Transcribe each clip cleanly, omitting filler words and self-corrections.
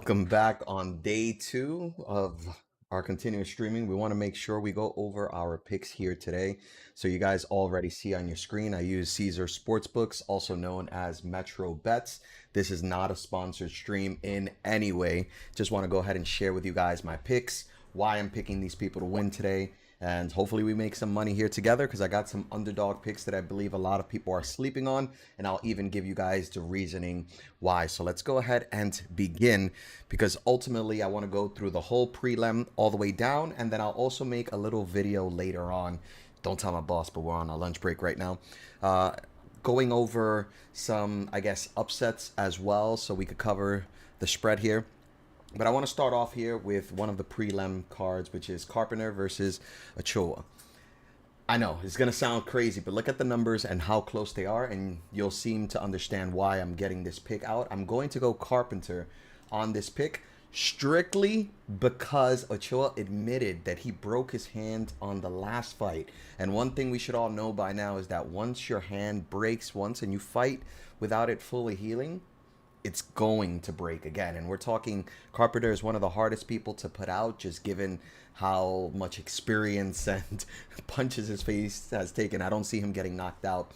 Welcome back on day two of our continuous streaming. We want to make sure we go over our picks here today. So you guys already see on your screen, I use Caesar Sportsbooks, also known as Metro Bets. This is not a sponsored stream in any way. Just want to go ahead and share with you guys my picks, why I'm picking these people to win today, and hopefully we make some money here together because I got some underdog picks that I believe a lot of people are sleeping on, and I'll even give you guys the reasoning why. So let's go ahead and begin because ultimately I want to go through the whole prelim all the way down, and then I'll also make a little video later on. Don't tell my boss, but we're on a lunch break right now. Going over some, I guess, upsets as well so we could cover the spread here. But I want to start off here with one of the prelim cards, which is Carpenter versus Ochoa. I know it's going to sound crazy, but look at the numbers and how close they are, and you'll seem to understand why I'm getting this pick out. I'm going to go Carpenter on this pick strictly because Ochoa admitted that he broke his hand on the last fight. And one thing we should all know by now is that once your hand breaks once and you fight without it fully healing, it's going to break again. And we're talking Carpenter is one of the hardest people to put out, just given how much experience and punches his face has taken. I don't see him getting knocked out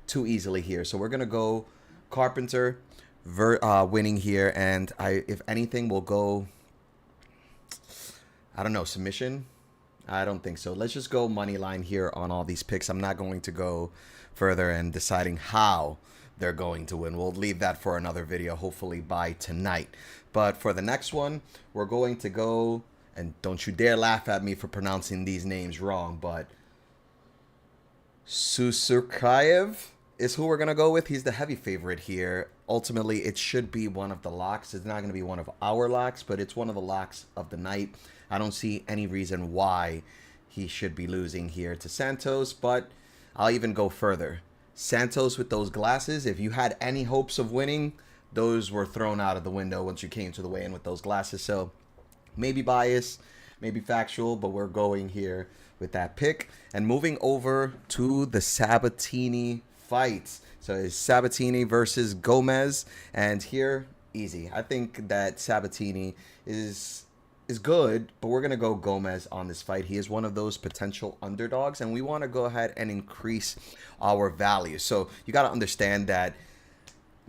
too easily here. So we're going to go Carpenter winning here. And if anything, we'll go, I don't know, submission. I don't think so. Let's just go money line here on all these picks. I'm not going to go further and deciding how they're going to win. We'll leave that for another video, hopefully by tonight. But for the next one, we're going to go, and don't you dare laugh at me for pronouncing these names wrong, but Susurkayev is who we're going to go with. He's the heavy favorite here. Ultimately, it should be one of the locks. It's not going to be one of our locks, but it's one of the locks of the night. I don't see any reason why he should be losing here to Santos, but I'll even go further. Santos with those glasses, if you had any hopes of winning, those were thrown out of the window once you came to the weigh-in with those glasses. So maybe biased, maybe factual, but we're going here with that pick. And moving over to the Sabatini fights. So it's Sabatini versus Gomez. And here, easy. I think that Sabatini is good, but we're going to go Gomez on this fight. He is one of those potential underdogs, and we want to go ahead and increase our value. So you got to understand that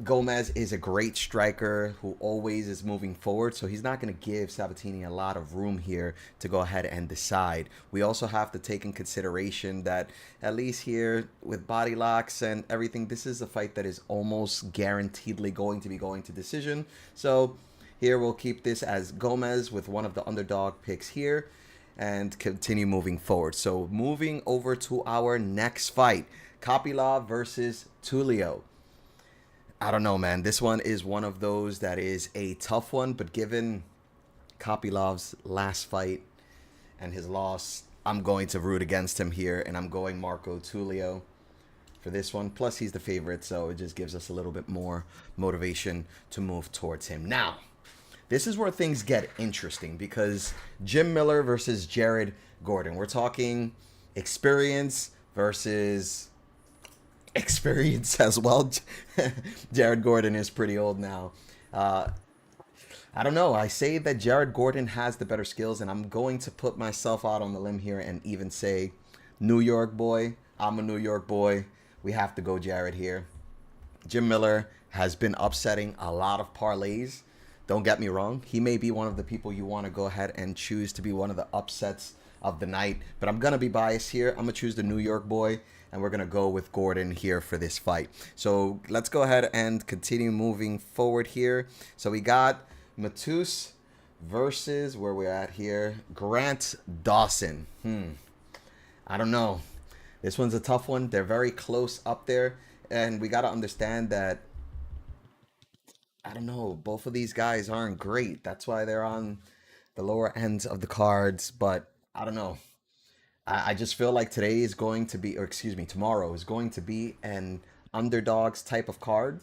Gomez is a great striker who always is moving forward, so he's not going to give Sabatini a lot of room here to go ahead and decide. We also have to take in consideration that at least here with body locks and everything, this is a fight that is almost guaranteedly going to be going to decision. So here we'll keep this as Gomez with one of the underdog picks here and continue moving forward. So moving over to our next fight, Kopylov versus Tulio. I don't know, man. This one is one of those that is a tough one, but given Kopylov's last fight and his loss, I'm going to root against him here, and I'm going Marco Tulio for this one. Plus, he's the favorite, so it just gives us a little bit more motivation to move towards him. Now, this is where things get interesting because Jim Miller versus Jared Gordon. We're talking experience versus experience as well. Jared Gordon is pretty old now. I don't know. I say that Jared Gordon has the better skills, and I'm going to put myself out on the limb here and even say New York boy. I'm a New York boy. We have to go Jared here. Jim Miller has been upsetting a lot of parlays. Don't get me wrong. He may be one of the people you want to go ahead and choose to be one of the upsets of the night. But I'm going to be biased here. I'm going to choose the New York boy. And we're going to go with Gordon here for this fight. So let's go ahead and continue moving forward here. So we got Matus versus, where we're at here, Grant Dawson. I don't know. This one's a tough one. They're very close up there. And we got to understand that, I don't know, both of these guys aren't great. That's why they're on the lower ends of the cards. But I don't know. I just feel like today is going to be, or excuse me, tomorrow is going to be an underdogs type of card.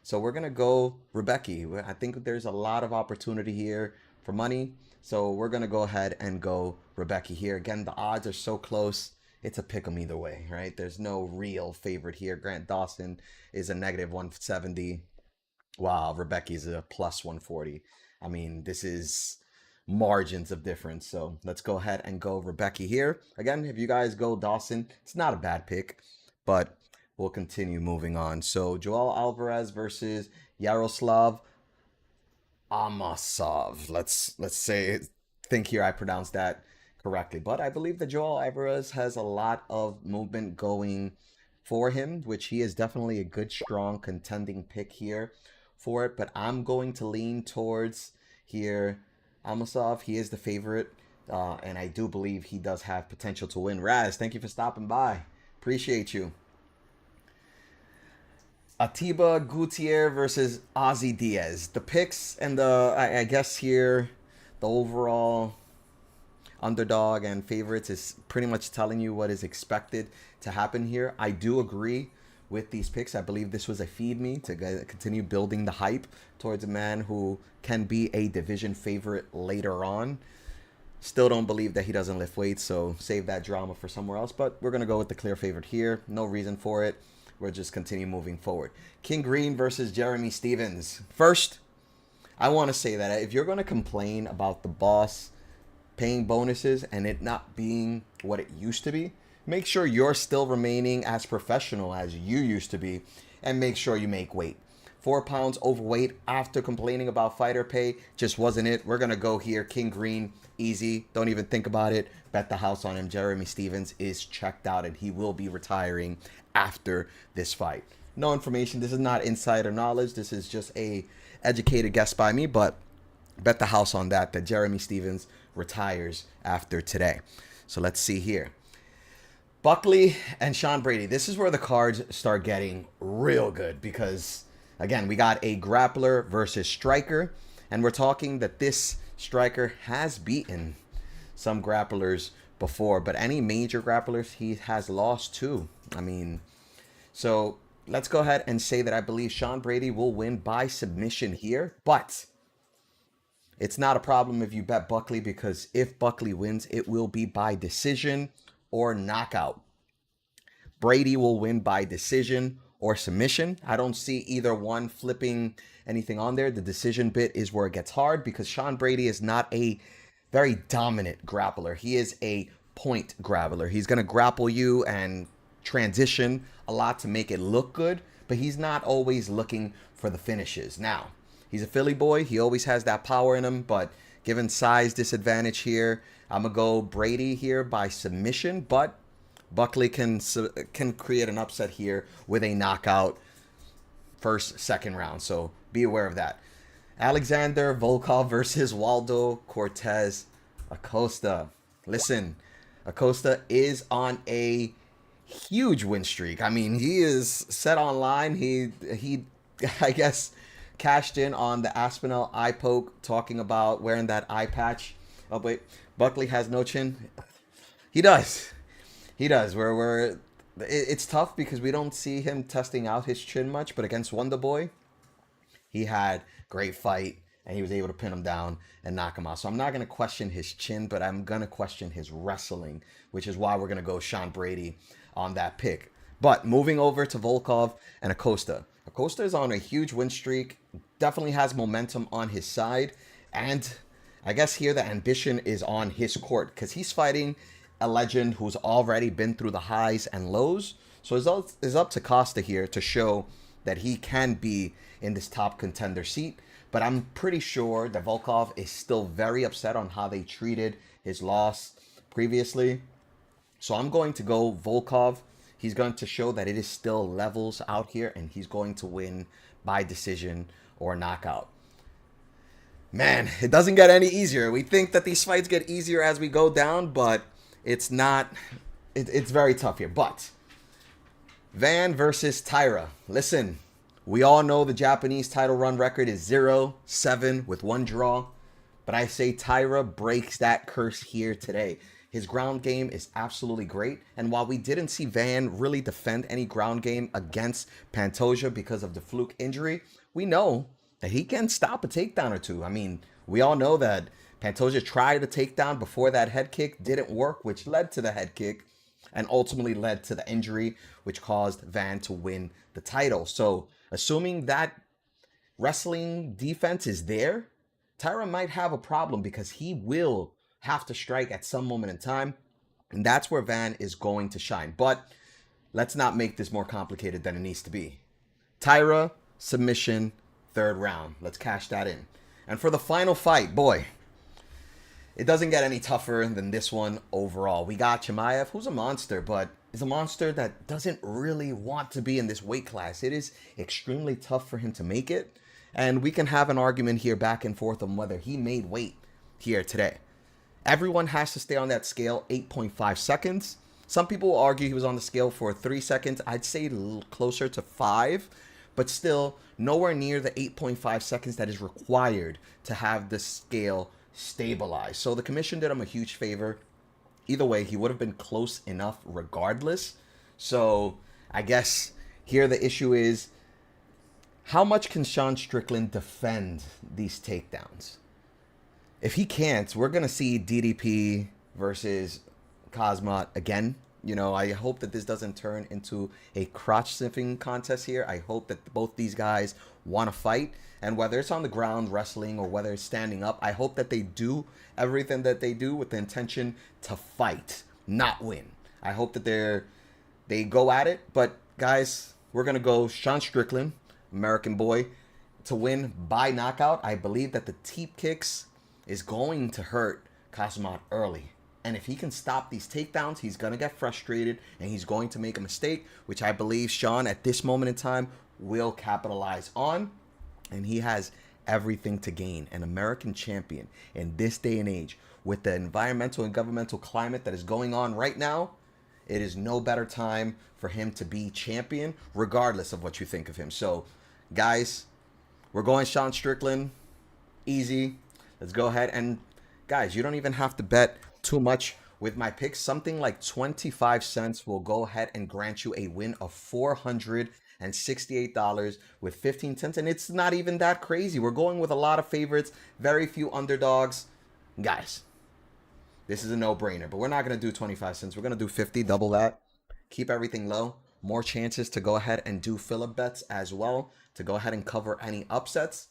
So we're going to go Rebecca. I think there's a lot of opportunity here for money. So we're going to go ahead and go Rebecca here. Again, the odds are so close. It's a pick 'em either way, right? There's no real favorite here. Grant Dawson is a negative 170. Wow, Rebecca's a plus 140. I mean, this is margins of difference. So let's go ahead and go Rebecca here. Again, if you guys go Dawson, it's not a bad pick, but we'll continue moving on. So Joel Alvarez versus Yaroslav Amasov. Let's say think here I pronounced that correctly. But I believe that Joel Alvarez has a lot of movement going for him, which he is definitely a good, strong contending pick here for it. But I'm going to lean towards here Amasov. He is the favorite, and I do believe he does have potential to win. Raz, thank you for stopping by. Appreciate you. Atiba Gutierrez versus Ozzy Diaz. The picks and I guess here the overall underdog and favorites is pretty much telling you what is expected to happen here. I do agree with these picks. I believe this was a feed me to continue building the hype towards a man who can be a division favorite later on. Still don't believe that he doesn't lift weights, so save that drama for somewhere else. But we're going to go with the clear favorite here. No reason for it. We'll just continue moving forward. King Green versus Jeremy Stevens. First, I want to say that if you're going to complain about the boss paying bonuses and it not being what it used to be, make sure you're still remaining as professional as you used to be, and make sure you make weight. 4 pounds overweight after complaining about fighter pay just wasn't it. We're going to go here. King Green, easy. Don't even think about it. Bet the house on him. Jeremy Stevens is checked out and he will be retiring after this fight. No information. This is not insider knowledge. This is just a educated guess by me, but bet the house on that Jeremy Stevens retires after today. So let's see here. Buckley and Sean Brady. This is where the cards start getting real good because, again, we got a grappler versus striker, and we're talking that this striker has beaten some grapplers before, but any major grapplers he has lost to. I mean, so let's go ahead and say that I believe Sean Brady will win by submission here, but it's not a problem if you bet Buckley because if Buckley wins, it will be by decision or knockout. Brady will win by decision or submission. I don't see either one flipping anything on there. The decision bit is where it gets hard because Sean Brady is not a very dominant grappler. He is a point grappler. He's going to grapple you and transition a lot to make it look good, but he's not always looking for the finishes. Now, he's a Philly boy. He always has that power in him, but given size disadvantage here, I'm going to go Brady here by submission, but Buckley can create an upset here with a knockout first, second round. So be aware of that. Alexander Volkov versus Waldo Cortez Acosta. Listen, Acosta is on a huge win streak. I mean, he is set online. He I guess cashed in on the Aspinall eye poke, talking about wearing that eye patch. Oh wait, Buckley has no chin. He does. He does. It's tough because we don't see him testing out his chin much, but against Wonder Boy, he had great fight and he was able to pin him down and knock him out. So I'm not going to question his chin, but I'm going to question his wrestling, which is why we're going to go Sean Brady on that pick. But moving over to Volkov and Acosta. Acosta is on a huge win streak, definitely has momentum on his side, and I guess here the ambition is on his court because he's fighting a legend who's already been through the highs and lows. So it's up to Costa here to show that he can be in this top contender seat. But I'm pretty sure that Volkov is still very upset on how they treated his loss previously. So I'm going to go Volkov. He's going to show that it is still levels out here, and he's going to win by decision or knockout. Man, it doesn't get any easier. We think that these fights get easier as we go down, but it's not. It's very tough here. But Van versus Taira. Listen, we all know the Japanese title run record is 0-7 with one draw. But I say Taira breaks that curse here today. His ground game is absolutely great. And while we didn't see Van really defend any ground game against Pantoja because of the fluke injury, we know that he can stop a takedown or two. I mean, we all know that Pantoja tried a takedown before that head kick, didn't work, which led to the head kick and ultimately led to the injury, which caused Van to win the title. So assuming that wrestling defense is there, Tyra might have a problem because he will have to strike at some moment in time. And that's where Van is going to shine. But let's not make this more complicated than it needs to be. Tyra, submission, third round. Let's cash that in. And for the final fight, boy, it doesn't get any tougher than this one overall. We got Chimaev, who's a monster, but is a monster that doesn't really want to be in this weight class. It is extremely tough for him to make it. And we can have an argument here back and forth on whether he made weight here today. Everyone has to stay on that scale 8.5 seconds. Some people will argue he was on the scale for 3 seconds. I'd say a little closer to 5, but still nowhere near the 8.5 seconds that is required to have the scale stabilized. So the commission did him a huge favor. Either way, he would have been close enough regardless. So I guess here the issue is, how much can Sean Strickland defend these takedowns? If he can't, we're going to see DDP versus Khamzat again. You know, I hope that this doesn't turn into a crotch sniffing contest here. I hope that both these guys want to fight. And whether it's on the ground wrestling or whether it's standing up, I hope that they do everything that they do with the intention to fight, not win. I hope that they go at it. But guys, we're going to go Sean Strickland, American boy, to win by knockout. I believe that the teep kicks is going to hurt Khamzat early. And if he can stop these takedowns, he's going to get frustrated and he's going to make a mistake, which I believe Sean at this moment in time will capitalize on. And he has everything to gain. An American champion in this day and age, with the environmental and governmental climate that is going on right now, it is no better time for him to be champion, regardless of what you think of him. So, guys, we're going Sean Strickland. Easy. Let's go ahead. And, guys, you don't even have to bet too much with my picks. Something like 25 cents will go ahead and grant you a win of $468 with 15 cents. And it's not even that crazy. We're going with a lot of favorites, very few underdogs. Guys, this is a no-brainer. But we're not going to do 25 cents. We're going to do 50, double that. Keep everything low. More chances to go ahead and do fill-up bets as well, to go ahead and cover any upsets.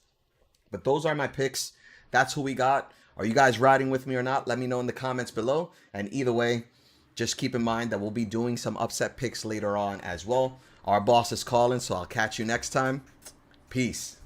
But those are my picks. That's who we got. Are you guys riding with me or not? Let me know in the comments below. And either way, just keep in mind that we'll be doing some upset picks later on as well. Our boss is calling, so I'll catch you next time. Peace.